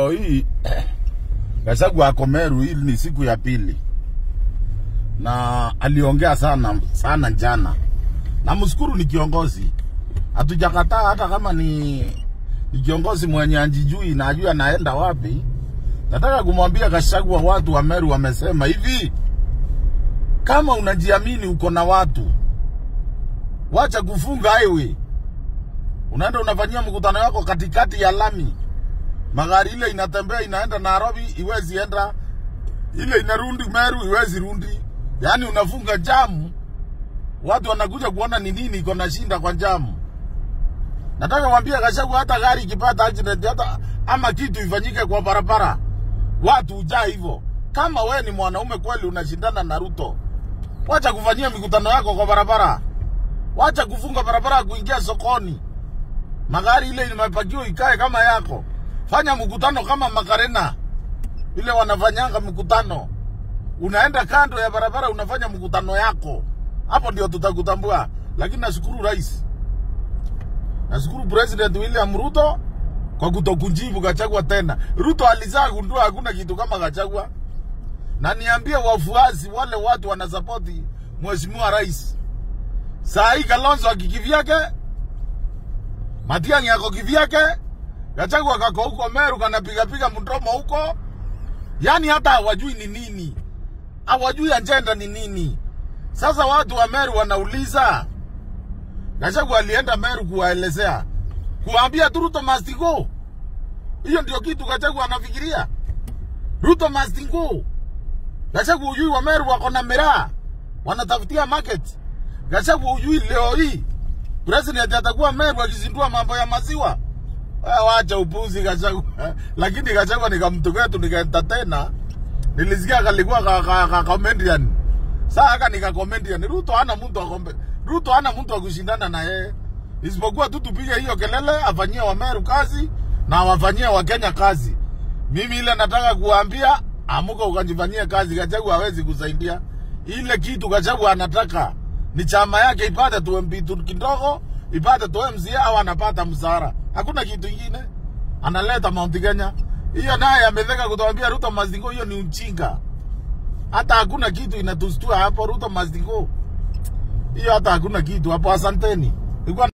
Hii Gachagua ako Meru, hii ni siku ya pili. Na aliongea sana jana. Na mshukuru ni kiongozi. Hatujakataa hata kama ni kiongozi mwenye anjijui na ajui anaenda wapi. Nataka kumwambia Gachagua, watu wa Meru wamesema hivi: kama unajiamini uko na watu, wacha kufunga highway. Unaenda unafanyia mkutano wako katikati ya lami. Magari ile inatembea inaenda Nairobi, iwezi enda. Ile inarundi Meru, iwezi rundi. Yani unafunga jamu. Watu wanakuja kuona ni nini iko na shinda kwa jamu. Nataka mwambie Gachagua, hata gari ikipata accident hata ama kitu ifanyike kwa barabara, watu ujaa hivyo. Kama we ni mwanaume kweli unashindana na Ruto, wacha kufanyia mikutano yako kwa barabara. Wacha kufunga barabara kuingia sokoni. Magari ile imepakiwa ikae kama yako. Fanya mkutano kama Makarena ile wanafanyanga mkutano. Unaenda kando ya barabara unafanya mkutano yako. Hapo ndio tutakutambua. Lakini nashukuru rais, nashukuru President William Ruto kwa kutokunjibu Gachagua tena. Ruto alizaa gundua hakuna kitu kama Gachagua. Na niambie wafuasi wale watu wanasupporti mheshimiwa rais, saa hii Kalonzo akikivyake, Matiang'i yako kivyake, Gachagua kako huko Meru kanapiga mdomo huko. Yani hata hawajui ni nini, hawajui agenda ni nini. Sasa watu wa Meru wanauliza, Gachagua alienda Meru kuwaelezea, kuambia tu Ruto must go. Hiyo ndio kitu Gachagua anafikiria. Ruto must go. Gachagua ujui wa Meru wako na miraa, wanatafutia market. Gachagua ujui leo hii President atakuwa Meru akizindua mambo ya maziwa. Wacha upuzi Gachagua. Lakini Gachagua nikamtuketu nikaentertaina. Nilisikia kalikuwa comedian. Sasa nika comedian. Ruto hana mtu akombe. Ruto hana mtu akushindana na yeye. Isipokuwa tu tupige hiyo kelele, afanyie wa Meru kazi na wafanyie wa Kenya kazi. Mimi ile nataka kuambia, amuka ukajifanyie kazi. Gachagua hawezi kusaidia. Ile kitu Gachagua anataka ni chama yake ipate tu MP kidogo, ipate tu MCA au anapata msara. Hakuna kitu kingine. Analeta Mount Kenya. Hiyo naye ametheka kutuambia Ruto must go, hiyo ni uchinga. Hata hakuna kitu inatustua hapo Ruto must go. Hiyo hata hakuna kitu hapo, asanteni.